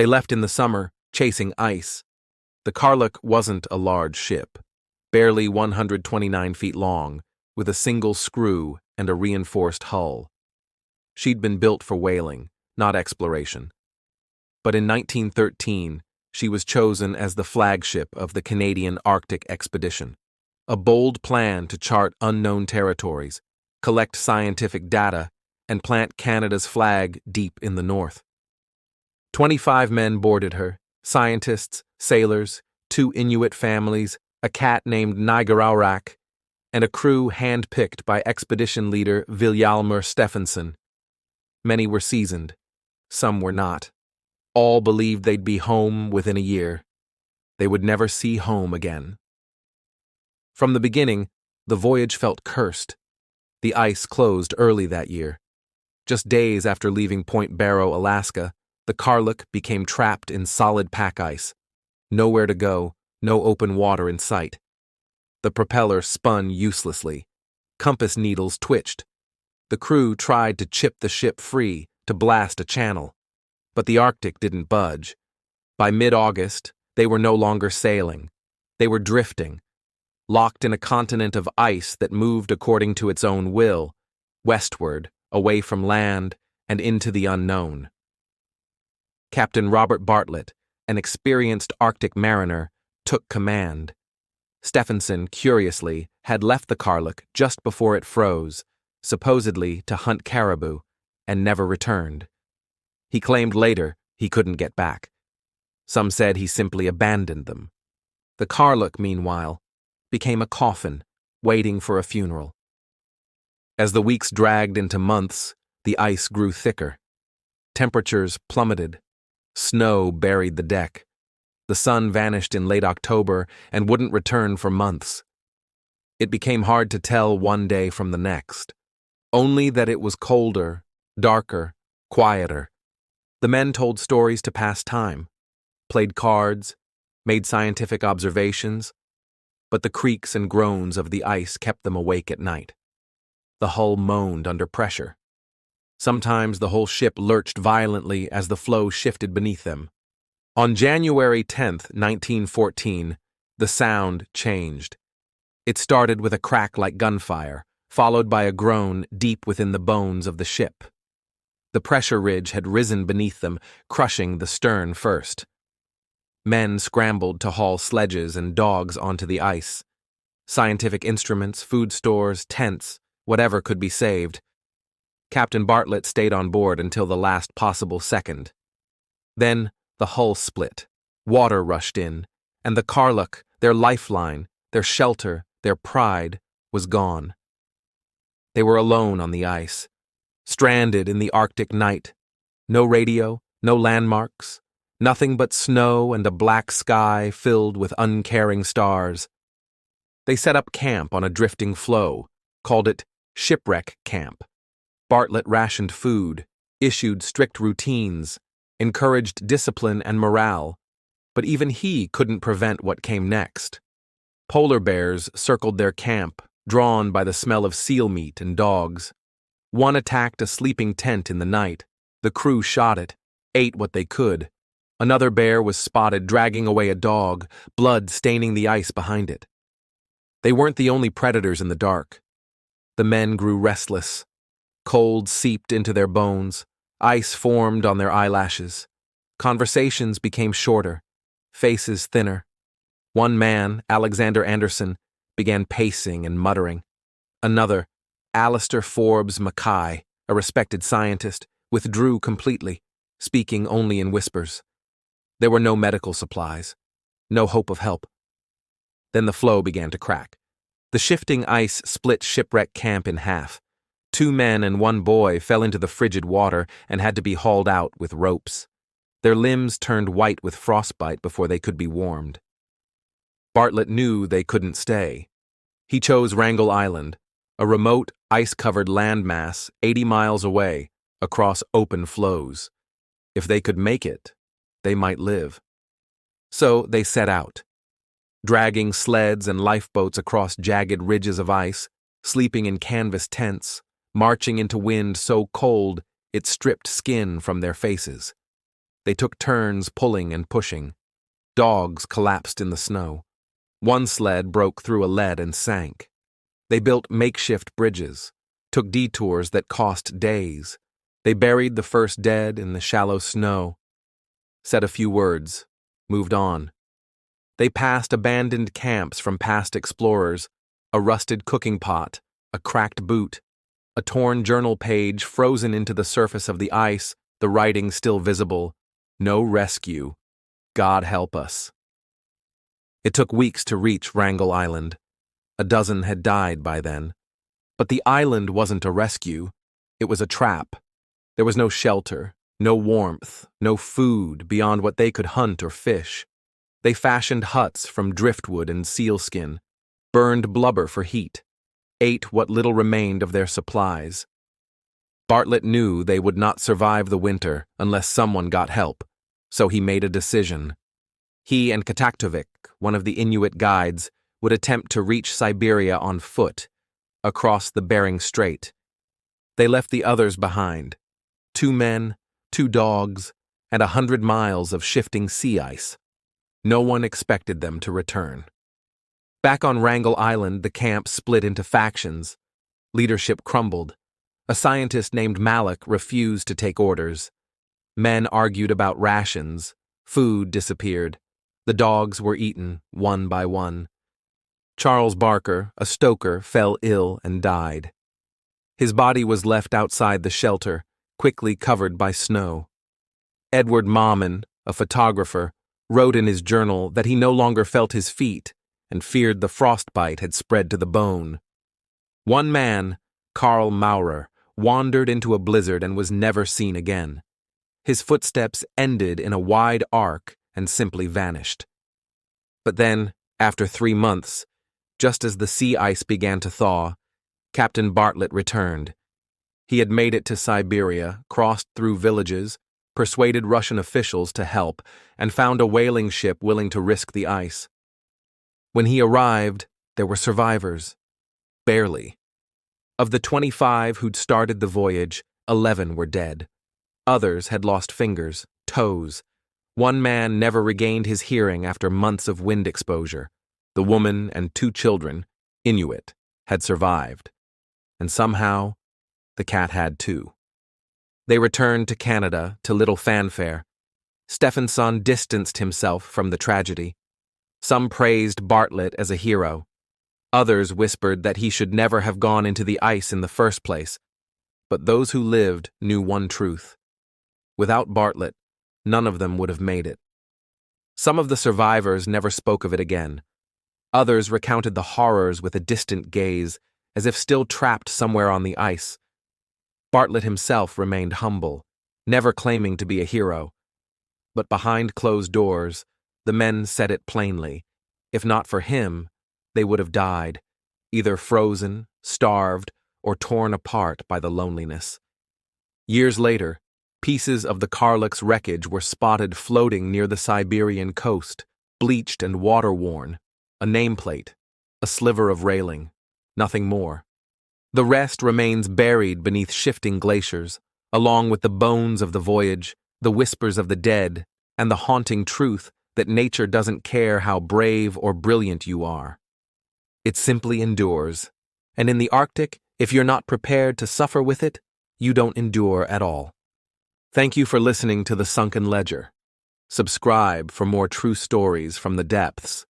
They left in the summer, chasing ice. The Karluk wasn't a large ship, barely 129 feet long, with a single screw and a reinforced hull. She'd been built for whaling, not exploration. But in 1913, she was chosen as the flagship of the Canadian Arctic expedition, a bold plan to chart unknown territories, collect scientific data, and plant Canada's flag deep in the north. 25 men boarded her, scientists, sailors, 2 Inuit families, a cat named Nigaraurak, and a crew hand-picked by expedition leader Vilhjalmur Stephenson. Many were seasoned, some were not. All believed they'd be home within a year. They would never see home again. From the beginning, the voyage felt cursed. The ice closed early that year. Just days after leaving Point Barrow, Alaska, the Karluk became trapped in solid pack ice. Nowhere to go, no open water in sight. The propeller spun uselessly. Compass needles twitched. The crew tried to chip the ship free, to blast a channel. But the Arctic didn't budge. By mid-August, they were no longer sailing. They were drifting, locked in a continent of ice that moved according to its own will, westward, away from land, and into the unknown. Captain Robert Bartlett, an experienced Arctic mariner, took command. Stephenson, curiously, had left the Karluk just before it froze, supposedly to hunt caribou, and never returned. He claimed later he couldn't get back. Some said he simply abandoned them. The Karluk, meanwhile, became a coffin, waiting for a funeral. As the weeks dragged into months, the ice grew thicker. Temperatures plummeted. Snow buried the deck. The sun vanished in late October and wouldn't return for months. It became hard to tell one day from the next, only that it was colder, darker, quieter. The men told stories to pass time, played cards, made scientific observations, but the creaks and groans of the ice kept them awake at night. The hull moaned under pressure. Sometimes the whole ship lurched violently as the floe shifted beneath them. On January 10, 1914, the sound changed. It started with a crack like gunfire, followed by a groan deep within the bones of the ship. The pressure ridge had risen beneath them, crushing the stern first. Men scrambled to haul sledges and dogs onto the ice. Scientific instruments, food stores, tents, whatever could be saved. Captain Bartlett stayed on board until the last possible second. Then the hull split. Water rushed in, and the Karluk, their lifeline, their shelter, their pride, was gone. They were alone on the ice, stranded in the Arctic night. No radio, no landmarks, nothing but snow and a black sky filled with uncaring stars. They set up camp on a drifting floe, called it Shipwreck Camp. Bartlett rationed food, issued strict routines, encouraged discipline and morale, but even he couldn't prevent what came next. Polar bears circled their camp, drawn by the smell of seal meat and dogs. One attacked a sleeping tent in the night. The crew shot it, ate what they could. Another bear was spotted dragging away a dog, blood staining the ice behind it. They weren't the only predators in the dark. The men grew restless. Cold seeped into their bones. Ice formed on their eyelashes. Conversations became shorter, faces thinner. One man, Alexander Anderson, began pacing and muttering. Another, Alistair Forbes Mackay, a respected scientist, withdrew completely, speaking only in whispers. There were no medical supplies, no hope of help. Then the floe began to crack. The shifting ice split Shipwreck Camp in half. 2 men and 1 boy fell into the frigid water and had to be hauled out with ropes. Their limbs turned white with frostbite before they could be warmed. Bartlett knew they couldn't stay. He chose Wrangel Island, a remote, ice-covered landmass 80 miles away, across open floes. If they could make it, they might live. So they set out, dragging sleds and lifeboats across jagged ridges of ice, sleeping in canvas tents, marching into wind so cold it stripped skin from their faces. They took turns pulling and pushing. Dogs collapsed in the snow. One sled broke through a lead and sank. They built makeshift bridges, took detours that cost days. They buried the first dead in the shallow snow, said a few words, moved on. They passed abandoned camps from past explorers, a rusted cooking pot, a cracked boot, a torn journal page frozen into the surface of the ice, the writing still visible. No rescue. God help us. It took weeks to reach Wrangel Island. A dozen had died by then. But the island wasn't a rescue. It was a trap. There was no shelter, no warmth, no food beyond what they could hunt or fish. They fashioned huts from driftwood and sealskin, burned blubber for heat, ate what little remained of their supplies. Bartlett knew they would not survive the winter unless someone got help, so he made a decision. He and Kataktovik, one of the Inuit guides, would attempt to reach Siberia on foot, across the Bering Strait. They left the others behind. 2 men, 2 dogs, and 100 miles of shifting sea ice. No one expected them to return. Back on Wrangel Island, the camp split into factions. Leadership crumbled. A scientist named Malik refused to take orders. Men argued about rations. Food disappeared. The dogs were eaten, one by one. Charles Barker, a stoker, fell ill and died. His body was left outside the shelter, quickly covered by snow. Edward Maughman, a photographer, wrote in his journal that he no longer felt his feet and feared the frostbite had spread to the bone. One man, Karl Maurer, wandered into a blizzard and was never seen again. His footsteps ended in a wide arc and simply vanished. But then, after 3 months, just as the sea ice began to thaw, Captain Bartlett returned. He had made it to Siberia, crossed through villages, persuaded Russian officials to help, and found a whaling ship willing to risk the ice. When he arrived, there were survivors. Barely. Of the 25 who'd started the voyage, 11 were dead. Others had lost fingers, toes. One man never regained his hearing after months of wind exposure. The woman and 2 children, Inuit, had survived. And somehow, the cat had too. They returned to Canada to little fanfare. Stephenson distanced himself from the tragedy. Some praised Bartlett as a hero. Others whispered that he should never have gone into the ice in the first place. But those who lived knew one truth. Without Bartlett, none of them would have made it. Some of the survivors never spoke of it again. Others recounted the horrors with a distant gaze, as if still trapped somewhere on the ice. Bartlett himself remained humble, never claiming to be a hero. But behind closed doors, the men said it plainly. If not for him, they would have died, either frozen, starved, or torn apart by the loneliness. Years later, pieces of the Karluk's wreckage were spotted floating near the Siberian coast, bleached and water-worn. A nameplate, a sliver of railing, nothing more. The rest remains buried beneath shifting glaciers, along with the bones of the voyage, the whispers of the dead, and the haunting truth that nature doesn't care how brave or brilliant you are. It simply endures, and in the Arctic, if you're not prepared to suffer with it, you don't endure at all. Thank you for listening to The Sunken Ledger. Subscribe for more true stories from the depths.